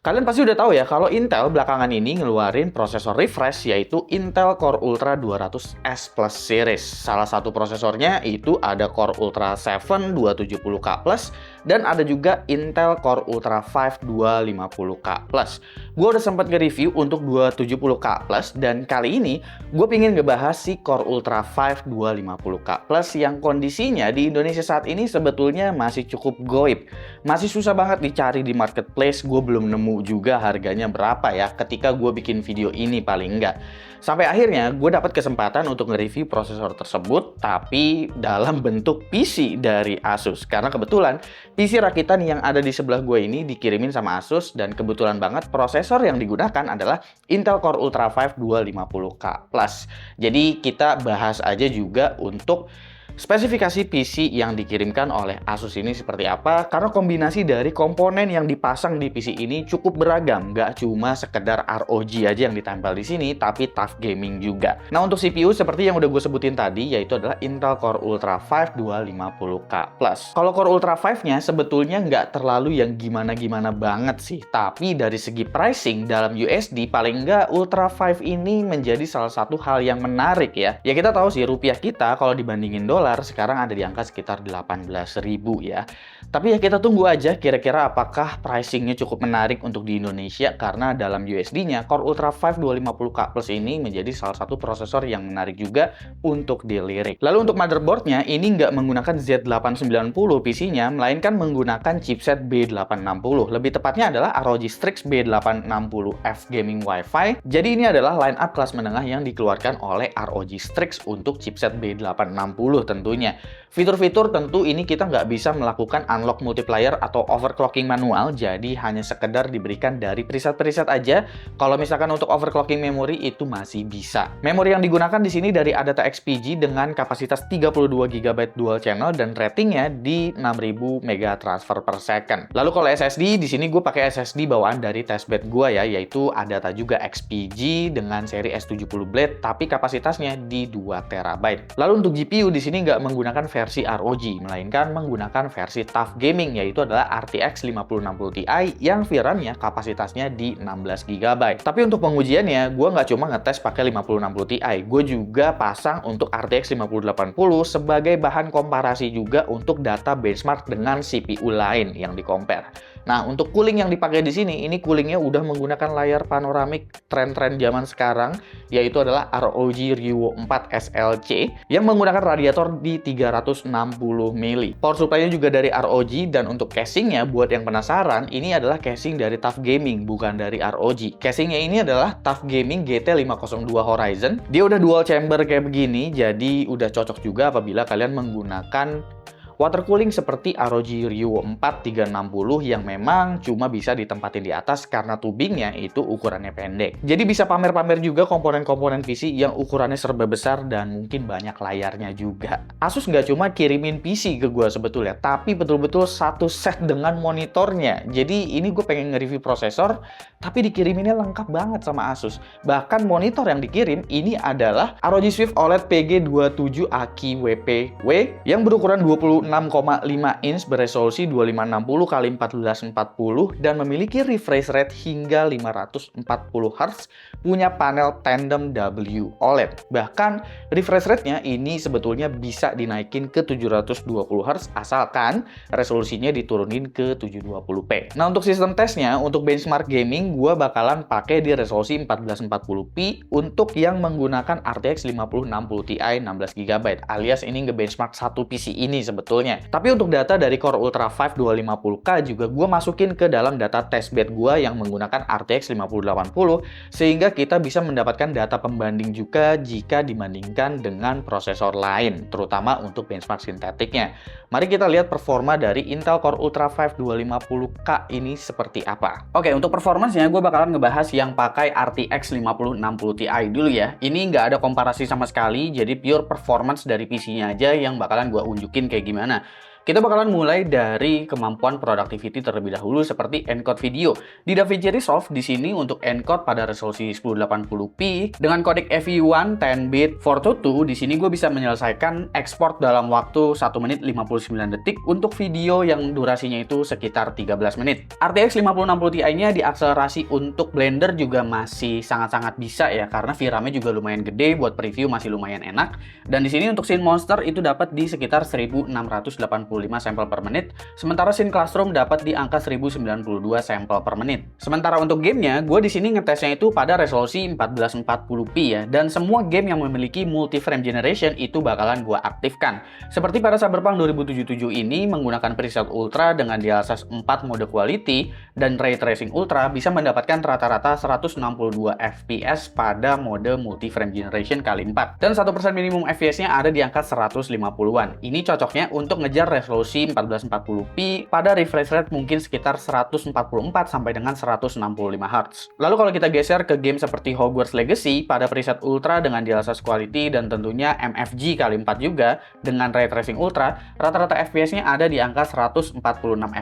Kalian pasti udah tahu ya kalau Intel belakangan ini ngeluarin prosesor refresh yaitu Intel Core Ultra 200S Plus series. Salah satu prosesornya itu ada Core Ultra 7 270K Plus dan ada juga Intel Core Ultra 5 250K Plus. Gue udah sempat nge-review untuk 270K Plus dan kali ini gue pengen ngebahas si Core Ultra 5 250K Plus yang kondisinya di Indonesia saat ini sebetulnya masih cukup goib. Masih susah banget dicari di marketplace, gue belum nemu juga harganya berapa ya ketika gue bikin video ini paling enggak. Sampai akhirnya gue dapat kesempatan untuk nge-review prosesor tersebut tapi dalam bentuk PC dari Asus. Karena kebetulan PC rakitan yang ada di sebelah gue ini dikirimin sama Asus dan kebetulan banget prosesor yang digunakan adalah Intel Core Ultra 5 250K Plus. Jadi kita bahas aja juga untuk spesifikasi PC yang dikirimkan oleh Asus ini seperti apa, karena kombinasi dari komponen yang dipasang di PC ini cukup beragam, nggak cuma sekedar ROG aja yang ditempel di sini, tapi TUF Gaming juga. Nah, untuk CPU seperti yang udah gue sebutin tadi, yaitu adalah Intel Core Ultra 5 250K Plus. Kalau Core Ultra 5-nya sebetulnya nggak terlalu yang gimana-gimana banget sih, tapi dari segi pricing dalam USD, paling nggak Ultra 5 ini menjadi salah satu hal yang menarik ya. Ya kita tahu sih, rupiah kita kalau dibandingin dolar sekarang ada di angka sekitar 18.000 ya. Tapi ya kita tunggu aja kira-kira apakah pricingnya cukup menarik untuk di Indonesia, karena dalam USD-nya Core Ultra 5 250K Plus ini menjadi salah satu prosesor yang menarik juga untuk dilirik. Lalu untuk motherboardnya ini nggak menggunakan Z890 PC-nya, melainkan menggunakan chipset B860. Lebih tepatnya adalah ROG Strix B860F Gaming Wi-Fi. Jadi ini adalah line up kelas menengah yang dikeluarkan oleh ROG Strix untuk chipset B860 tentunya. Fitur-fitur tentu ini kita nggak bisa melakukan unlock multiplier atau overclocking manual, jadi hanya sekedar diberikan dari preset-preset aja. Kalau misalkan untuk overclocking memori itu masih bisa. Memori yang digunakan di sini dari Adata XPG dengan kapasitas 32 GB dual channel dan ratingnya di 6000 MB transfer per second. Lalu kalau SSD di sini gue pakai SSD bawaan dari testbed gue ya, yaitu Adata juga XPG dengan seri S70 Blade tapi kapasitasnya di 2 TB. Lalu untuk GPU di sini nggak menggunakan versi ROG, melainkan menggunakan versi TUF Gaming, yaitu adalah RTX 5060 Ti yang VRAM-nya kapasitasnya di 16 GB. Tapi untuk pengujiannya, gue nggak cuma ngetes pakai 5060 Ti, gue juga pasang untuk RTX 5080 sebagai bahan komparasi juga untuk data benchmark dengan CPU lain yang di-compare. Nah, untuk cooling yang dipakai di sini, ini coolingnya udah menggunakan layar panoramik tren-tren zaman sekarang, yaitu adalah ROG Reuo 4 SLC yang menggunakan radiator di 360 mili. Power supply-nya juga dari ROG, dan untuk casingnya, buat yang penasaran, ini adalah casing dari TUF Gaming, bukan dari ROG. Casingnya ini adalah TUF Gaming GT502 Horizon. Dia udah dual chamber kayak begini, jadi udah cocok juga apabila kalian menggunakan water cooling seperti ROG Reuo 4 360 yang memang cuma bisa ditempatin di atas karena tubingnya itu ukurannya pendek. Jadi bisa pamer-pamer juga komponen-komponen PC yang ukurannya serba besar dan mungkin banyak layarnya juga. Asus nggak cuma kirimin PC ke gue sebetulnya, tapi betul-betul satu set dengan monitornya. Jadi ini gue pengen nge-review prosesor, tapi dikiriminnya lengkap banget sama Asus. Bahkan monitor yang dikirim ini adalah ROG Swift OLED PG27 Aki WPW yang berukuran 6,5 inch beresolusi 2560 x 1440 dan memiliki refresh rate hingga 540 Hz, punya panel tandem W OLED. Bahkan refresh rate-nya ini sebetulnya bisa dinaikin ke 720 Hz asalkan resolusinya diturunin ke 720p. Nah, untuk sistem tesnya, untuk benchmark gaming gua bakalan pakai di resolusi 1440p untuk yang menggunakan RTX 5060 Ti 16 GB, alias ini nge-benchmark satu PC ini sebetulnya. Tapi untuk data dari Core Ultra 5 250K juga gue masukin ke dalam data testbed gue yang menggunakan RTX 5080, sehingga kita bisa mendapatkan data pembanding juga jika dibandingkan dengan prosesor lain, terutama untuk benchmark sintetiknya. Mari kita lihat performa dari Intel Core Ultra 5 250K ini seperti apa. Oke, untuk performance-nya gue bakalan ngebahas yang pakai RTX 5060 Ti dulu ya. Ini nggak ada komparasi sama sekali, jadi pure performance dari PC-nya aja yang bakalan gue unjukin kayak gimana. Kita bakalan mulai dari kemampuan productivity terlebih dahulu seperti encode video. Di DaVinci Resolve di sini untuk encode pada resolusi 1080p dengan kodek FE1 10-bit 422 di sini gue bisa menyelesaikan ekspor dalam waktu 1 menit 59 detik untuk video yang durasinya itu sekitar 13 menit. RTX 5060 Ti-nya diakselerasi untuk Blender juga masih sangat-sangat bisa ya karena VRAM-nya juga lumayan gede, buat preview masih lumayan enak. Dan di sini untuk Scene Monster itu dapat di sekitar 1685 sampel per menit, sementara Scene Classroom dapat di angka 1092 sampel per menit. Sementara untuk gamenya, gue di sini ngetesnya itu pada resolusi 1440p ya, dan semua game yang memiliki multi frame generation itu bakalan gue aktifkan. Seperti pada Cyberpunk 2077 ini menggunakan preset Ultra dengan DLSS 4 mode quality dan Ray Tracing Ultra bisa mendapatkan rata-rata 162 fps pada mode multi frame generation kali 4. Dan 1% minimum fps-nya ada di angka 150-an. Ini cocoknya untuk ngejar resolusi 1440p pada refresh rate mungkin sekitar 144 sampai dengan 165 Hz. Lalu kalau kita geser ke game seperti Hogwarts Legacy pada preset Ultra dengan DLSS quality dan tentunya MFG kali 4 juga dengan Ray Tracing Ultra, rata-rata FPS-nya ada di angka 146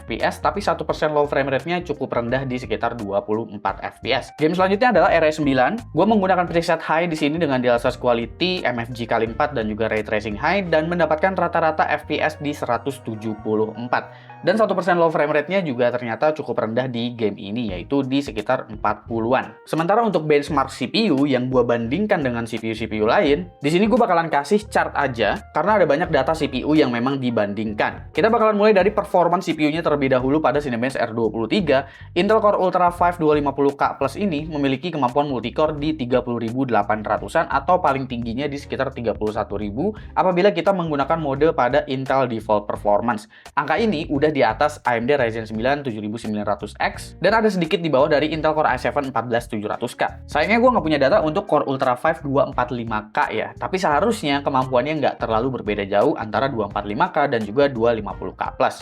fps tapi 1% low frame rate-nya cukup rendah di sekitar 24 fps. Game selanjutnya adalah RE9. Gue menggunakan preset High di sini dengan DLSS quality, MFG kali 4 dan juga Ray Tracing High dan mendapatkan rata-rata FPS di 174. Dan 1% low frame rate-nya juga ternyata cukup rendah di game ini, yaitu di sekitar 40-an. Sementara untuk benchmark CPU yang gue bandingkan dengan CPU-CPU lain, di sini gue bakalan kasih chart aja, karena ada banyak data CPU yang memang dibandingkan. Kita bakalan mulai dari performance CPU-nya terlebih dahulu pada Cinebench R23. Intel Core Ultra 5 250K Plus ini memiliki kemampuan multicore di 30.800-an atau paling tingginya di sekitar 31.000 apabila kita menggunakan mode pada Intel Default Performance. Angka ini udah di atas AMD Ryzen 9 7900X dan ada sedikit di bawah dari Intel Core i7 14700K. Sayangnya gue nggak punya data untuk Core Ultra 5 245K ya, tapi seharusnya kemampuannya nggak terlalu berbeda jauh antara 245K dan juga 250K Plus.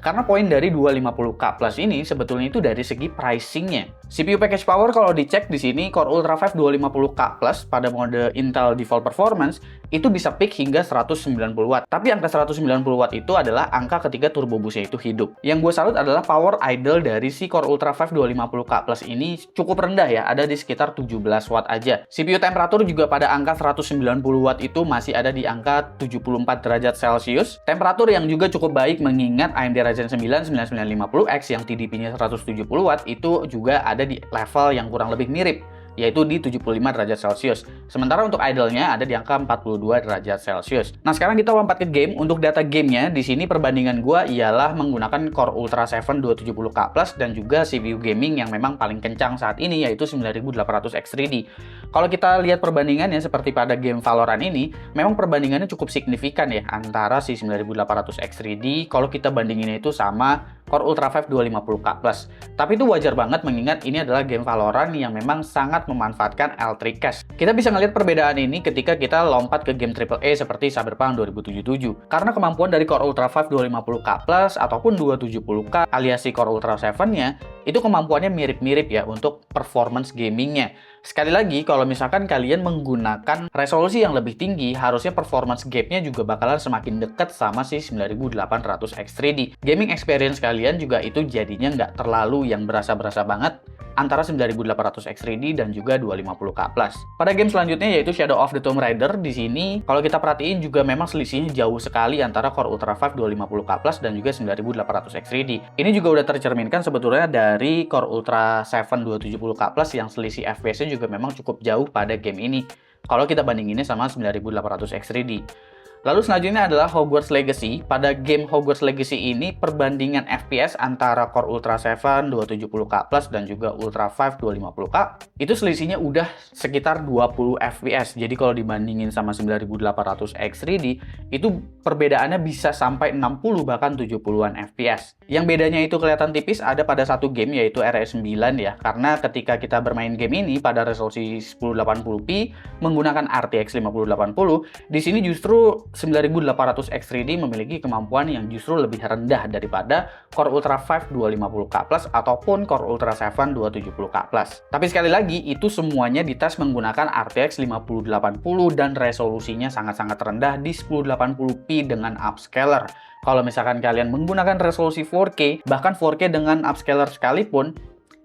Karena poin dari 250K Plus ini sebetulnya itu dari segi pricingnya. CPU package power kalau dicek di sini Core Ultra 5 250K Plus pada mode Intel Default Performance itu bisa peak hingga 190 Watt. Tapi angka 190 Watt itu adalah angka ketika turbo boost-nya itu hidup. Yang gue salut adalah power idle dari si Core Ultra 5 250K Plus ini cukup rendah ya, ada di sekitar 17 Watt aja. CPU temperatur juga pada angka 190 Watt itu masih ada di angka 74 derajat Celcius. Temperatur yang juga cukup baik mengingat AMD Ryzen 9 9950X yang TDP-nya 170 Watt itu juga ada di level yang kurang lebih mirip, yaitu di 75 derajat Celcius. Sementara untuk idle-nya ada di angka 42 derajat Celcius. Nah, sekarang kita lompat ke game. Untuk data gamenya, di sini perbandingan gua ialah menggunakan Core Ultra 7 270K Plus dan juga CPU gaming yang memang paling kencang saat ini, yaitu 9800X3D. Kalau kita lihat perbandingannya seperti pada game Valorant ini, memang perbandingannya cukup signifikan ya antara si 9800X3D kalau kita bandinginnya itu sama Core Ultra 5 250K Plus. Tapi itu wajar banget mengingat ini adalah game Valorant yang memang sangat memanfaatkan L3 cache. Kita bisa ngelihat perbedaan ini ketika kita lompat ke game AAA seperti Cyberpunk 2077. Karena kemampuan dari Core Ultra 5 250K Plus ataupun 270K alias si Core Ultra 7-nya, itu kemampuannya mirip-mirip ya untuk performance gamingnya. Sekali lagi, kalau misalkan kalian menggunakan resolusi yang lebih tinggi, harusnya performance gap-nya juga bakalan semakin dekat sama si 9800X3D. Gaming experience kalian juga itu jadinya nggak terlalu yang berasa-berasa banget antara 9800X3D dan juga 250K Plus. Pada game selanjutnya yaitu Shadow of the Tomb Raider, di sini kalau kita perhatiin juga memang selisihnya jauh sekali antara Core Ultra 5 250K Plus dan juga 9800X3D. Ini juga udah tercerminkan sebetulnya dari Core Ultra 7 270K Plus yang selisih FPS-nya juga memang cukup jauh pada game ini kalau kita bandinginnya sama 9800X3D. Lalu selanjutnya adalah Hogwarts Legacy. Pada game Hogwarts Legacy ini, perbandingan FPS antara Core Ultra 7 270K Plus dan juga Ultra 5 250K itu selisihnya udah sekitar 20 FPS. Jadi kalau dibandingin sama 9800X3D, itu perbedaannya bisa sampai 60 bahkan 70-an FPS. Yang bedanya itu kelihatan tipis ada pada satu game yaitu RE9 ya. Karena ketika kita bermain game ini pada resolusi 1080p menggunakan RTX 5080, di sini justru 9800X3D memiliki kemampuan yang justru lebih rendah daripada Core Ultra 5 250K Plus ataupun Core Ultra 7 270K Plus. Tapi sekali lagi, itu semuanya dites menggunakan RTX 5080 dan resolusinya sangat-sangat rendah di 1080p dengan upscaler. Kalau misalkan kalian menggunakan resolusi 4K, bahkan 4K dengan upscaler sekalipun,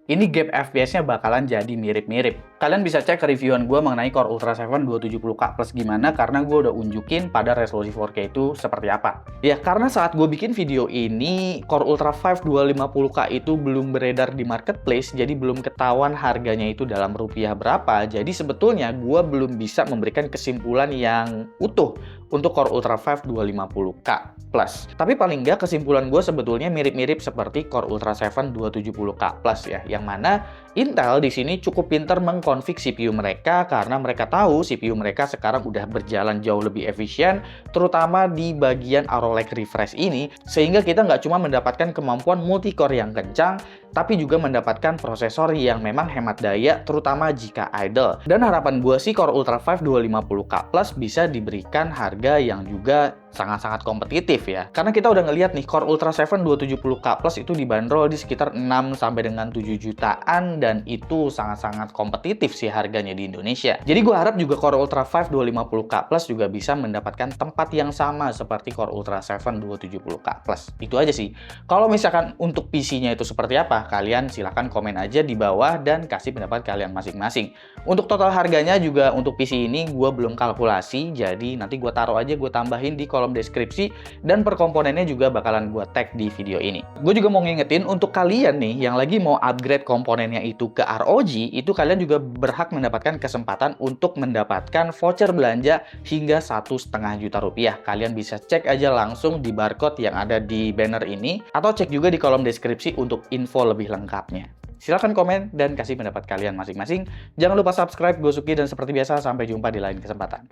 ini gap FPS-nya bakalan jadi mirip-mirip. Kalian bisa cek reviewan gue mengenai Core Ultra 7 270K Plus gimana, karena gue udah unjukin pada resolusi 4K itu seperti apa. Ya, karena saat gue bikin video ini, Core Ultra 5 250K itu belum beredar di marketplace, jadi belum ketahuan harganya itu dalam rupiah berapa. Jadi sebetulnya gue belum bisa memberikan kesimpulan yang utuh untuk Core Ultra 5 250K Plus. Tapi paling nggak kesimpulan gue sebetulnya mirip-mirip seperti Core Ultra 7 270K Plus ya, yang mana Intel di sini cukup pintar mengkonfig CPU mereka karena mereka tahu CPU mereka sekarang udah berjalan jauh lebih efisien, terutama di bagian Arrow Lake Refresh ini, sehingga kita nggak cuma mendapatkan kemampuan multi-core yang kencang, tapi juga mendapatkan prosesor yang memang hemat daya, terutama jika idle. Dan harapan gue sih Core Ultra 5 250K Plus bisa diberikan harga yang juga sangat-sangat kompetitif ya. Karena kita udah ngeliat nih, Core Ultra 7 270K Plus itu dibanderol di sekitar 6 sampai dengan 7 jutaan, dan itu sangat-sangat kompetitif sih harganya di Indonesia. Jadi gue harap juga Core Ultra 5 250K Plus juga bisa mendapatkan tempat yang sama seperti Core Ultra 7 270K Plus. Itu aja sih. Kalau misalkan untuk PC-nya itu seperti apa, kalian silahkan komen aja di bawah dan kasih pendapat kalian masing-masing. Untuk total harganya juga untuk PC ini gue belum kalkulasi, jadi nanti gue taruh aja, gue tambahin di kolom deskripsi, dan per komponennya juga bakalan gue tag di video ini. Gue juga mau ngingetin untuk kalian nih yang lagi mau upgrade komponennya itu ke ROG, itu kalian juga berhak mendapatkan kesempatan untuk mendapatkan voucher belanja hingga 1,5 juta rupiah. Kalian bisa cek aja langsung di barcode yang ada di banner ini, atau cek juga di kolom deskripsi untuk info lebih lengkapnya. Silahkan komen dan kasih pendapat kalian masing-masing. Jangan lupa subscribe, Gosuki, dan seperti biasa sampai jumpa di lain kesempatan.